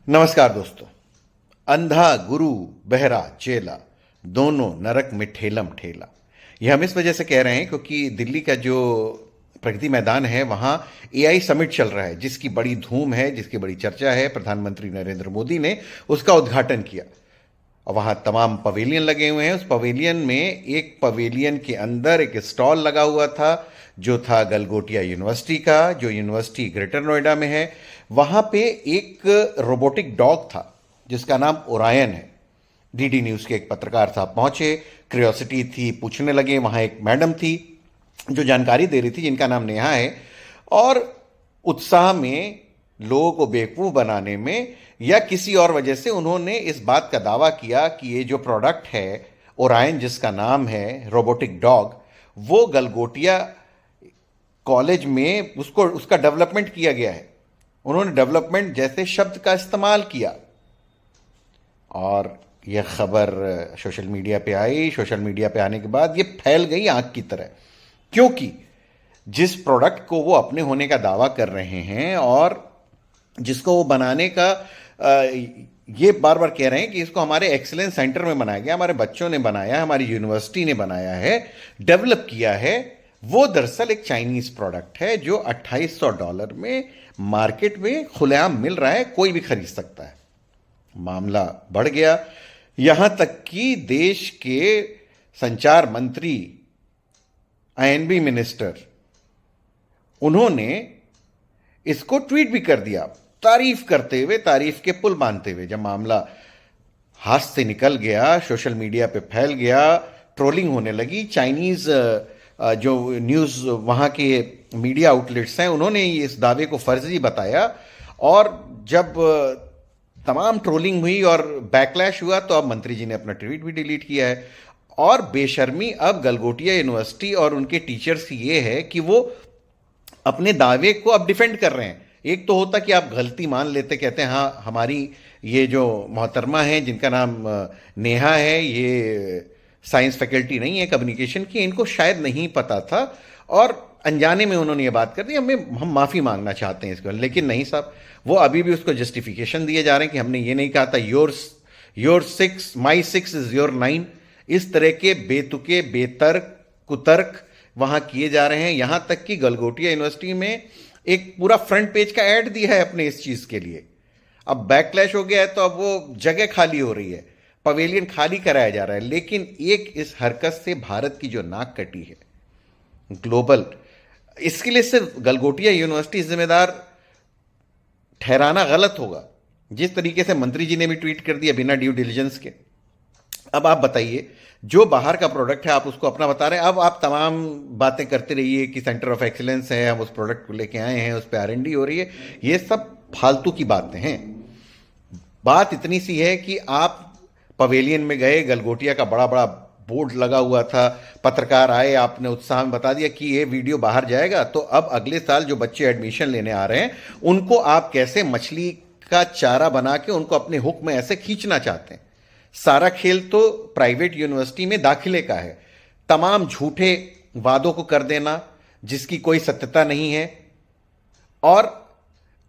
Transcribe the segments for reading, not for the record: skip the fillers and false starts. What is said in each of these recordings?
नमस्कार दोस्तों। अंधा गुरु बहरा चेला, दोनों नरक में ठेलम ठेला। यह हम इस वजह से कह रहे हैं क्योंकि दिल्ली का जो प्रगति मैदान है वहाँ एआई समिट चल रहा है, जिसकी बड़ी धूम है, जिसकी बड़ी चर्चा है। प्रधानमंत्री नरेंद्र मोदी ने उसका उद्घाटन किया और वहाँ तमाम पवेलियन लगे हुए हैं। उस पवेलियन में एक पवेलियन के अंदर एक स्टॉल लगा हुआ था जो था गलगोटिया यूनिवर्सिटी का, जो यूनिवर्सिटी ग्रेटर नोएडा में है। वहाँ पे एक रोबोटिक डॉग था जिसका नाम ओरायन है। डीडी न्यूज़ के एक पत्रकार साहब पहुंचे, क्यूरियोसिटी थी, पूछने लगे। वहाँ एक मैडम थी जो जानकारी दे रही थी, जिनका नाम नेहा है। और उत्साह में, लोगों को बेवकूफ़ बनाने में या किसी और वजह से उन्होंने इस बात का दावा किया कि ये जो प्रोडक्ट है ओरायन, जिसका नाम है रोबोटिक डॉग, वो गलगोटिया कॉलेज में उसका डेवलपमेंट किया गया है। उन्होंने डेवलपमेंट जैसे शब्द का इस्तेमाल किया और यह खबर सोशल मीडिया पे आई। सोशल मीडिया पे आने के बाद ये फैल गई आग की तरह, क्योंकि जिस प्रोडक्ट को वो अपने होने का दावा कर रहे हैं और जिसको वो बनाने का ये बार बार कह रहे हैं कि इसको हमारे एक्सीलेंस सेंटर में बनाया गया, हमारे बच्चों ने बनाया, हमारी यूनिवर्सिटी ने बनाया है, डेवलप किया है, वो दरअसल एक चाइनीज प्रोडक्ट है जो $2800 में मार्केट में खुलेआम मिल रहा है, कोई भी खरीद सकता है। मामला बढ़ गया, यहां तक कि देश के संचार मंत्री, आईएनबी मिनिस्टर, उन्होंने इसको ट्वीट भी कर दिया, तारीफ करते हुए, तारीफ के पुल बांधते हुए। जब मामला हाथ से निकल गया, सोशल मीडिया पे फैल गया, ट्रोलिंग होने लगी। चाइनीज जो न्यूज़ वहाँ के मीडिया आउटलेट्स हैं, उन्होंने इस दावे को फर्जी बताया। और जब तमाम ट्रोलिंग हुई और बैकलैश हुआ तो अब मंत्री जी ने अपना ट्वीट भी डिलीट किया है। और बेशर्मी अब गलगोटिया यूनिवर्सिटी और उनके टीचर्स की ये है कि वो अपने दावे को अब डिफेंड कर रहे हैं। एक तो होता कि आप गलती मान लेते, कहते हैं हाँ हमारी ये जो मोहतरमा है जिनका नाम नेहा है, ये साइंस फैकल्टी नहीं है कम्युनिकेशन की, इनको शायद नहीं पता था और अनजाने में उन्होंने ये बात कर दी, हम माफ़ी मांगना चाहते हैं इसको। लेकिन नहीं साहब, वो अभी भी उसको जस्टिफिकेशन दिए जा रहे हैं कि हमने ये नहीं कहा था योर 6 माई 6 इज योर 9। इस तरह के बेतुके बेतर्क कुतर्क वहाँ किए जा रहे हैं। यहाँ तक कि गलगोटिया यूनिवर्सिटी में एक पूरा फ्रंट पेज का ऐड दिया है अपने इस चीज़ के लिए। अब बैकलैश हो गया है तो अब वो जगह खाली हो रही है, पवेलियन खाली कराया जा रहा है। लेकिन एक इस हरकत से भारत की जो नाक कटी है ग्लोबल, इसके लिए सिर्फ गलगोटिया यूनिवर्सिटी जिम्मेदार ठहराना गलत होगा। जिस तरीके से मंत्री जी ने भी ट्वीट कर दिया बिना ड्यू डिलिजेंस के। अब आप बताइए, जो बाहर का प्रोडक्ट है आप उसको अपना बता रहे हैं। अब आप तमाम बातें करते रहिए कि सेंटर ऑफ एक्सीलेंस है, हम उस प्रोडक्ट को लेके आए हैं, उस पर R&D हो रही है, ये सब फालतू की बातें हैं। बात इतनी सी है कि आप पवेलियन में गए, गलगोटिया का बड़ा बड़ा बोर्ड लगा हुआ था, पत्रकार आए, आपने उत्साह में बता दिया कि ये वीडियो बाहर जाएगा तो अब अगले साल जो बच्चे एडमिशन लेने आ रहे हैं उनको आप कैसे मछली का चारा बना के उनको अपने हुक में ऐसे खींचना चाहते हैं। सारा खेल तो प्राइवेट यूनिवर्सिटी में दाखिले का है। तमाम झूठे वादों को कर देना जिसकी कोई सत्यता नहीं है, और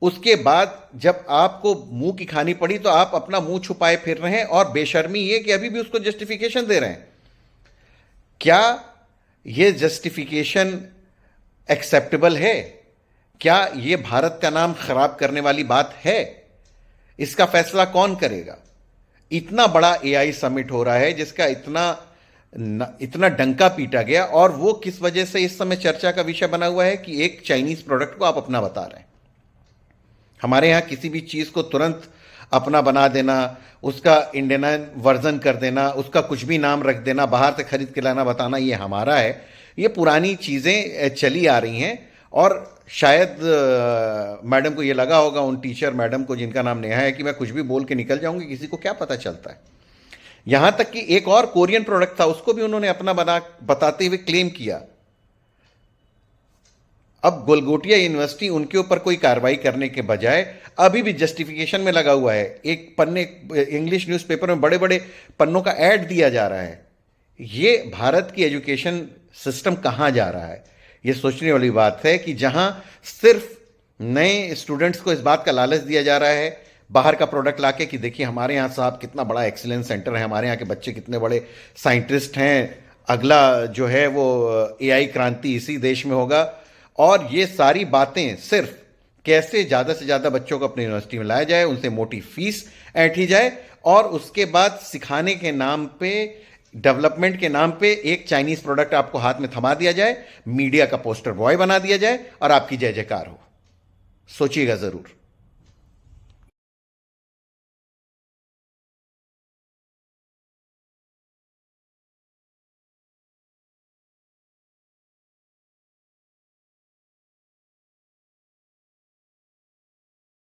उसके बाद जब आपको मुंह की खानी पड़ी तो आप अपना मुंह छुपाए फिर रहे हैं। और बेशर्मी ये कि अभी भी उसको जस्टिफिकेशन दे रहे हैं। क्या ये जस्टिफिकेशन एक्सेप्टेबल है? क्या ये भारत का नाम खराब करने वाली बात है? इसका फैसला कौन करेगा? इतना बड़ा एआई समिट हो रहा है जिसका इतना डंका पीटा गया, और वो किस वजह से इस समय चर्चा का विषय बना हुआ है कि एक चाइनीज प्रोडक्ट को आप अपना बता रहे हैं। हमारे यहां किसी भी चीज को तुरंत अपना बना देना, उसका इंडियन वर्जन कर देना, उसका कुछ भी नाम रख देना, बाहर से खरीद के लाना, बताना ये हमारा है, ये पुरानी चीजें चली आ रही हैं। और शायद मैडम को ये लगा होगा, उन टीचर मैडम को जिनका नाम नेहा है, कि मैं कुछ भी बोल के निकल जाऊंगी, किसी को क्या पता चलता है। यहां तक कि एक और कोरियन प्रोडक्ट था, उसको भी उन्होंने अपना बताते हुए क्लेम किया। अब गलगोटिया यूनिवर्सिटी उनके ऊपर कोई कार्रवाई करने के बजाय अभी भी जस्टिफिकेशन में लगा हुआ है। एक पन्ने इंग्लिश न्यूज़पेपर में बड़े बड़े पन्नों का ऐड दिया जा रहा है। ये भारत की एजुकेशन सिस्टम कहां जा रहा है? ये सोचने वाली बात है कि जहां सिर्फ नए स्टूडेंट्स को इस बात का लालच दिया जा रहा है, बाहर का प्रोडक्ट लाके कि देखिए हमारे यहाँ साहब कितना बड़ा एक्सीलेंस सेंटर है, हमारे यहाँ के बच्चे कितने बड़े साइंटिस्ट हैं, अगला जो है वो एआई क्रांति इसी देश में होगा। और ये सारी बातें सिर्फ कैसे ज्यादा से ज्यादा बच्चों को अपनी यूनिवर्सिटी में लाया जाए, उनसे मोटी फीस ऐंठी जाए और उसके बाद सिखाने के नाम पे, डेवलपमेंट के नाम पे एक चाइनीज प्रोडक्ट आपको हाथ में थमा दिया जाए, मीडिया का पोस्टर बॉय बना दिया जाए और आपकी जय जयकार हो। सोचिएगा जरूर।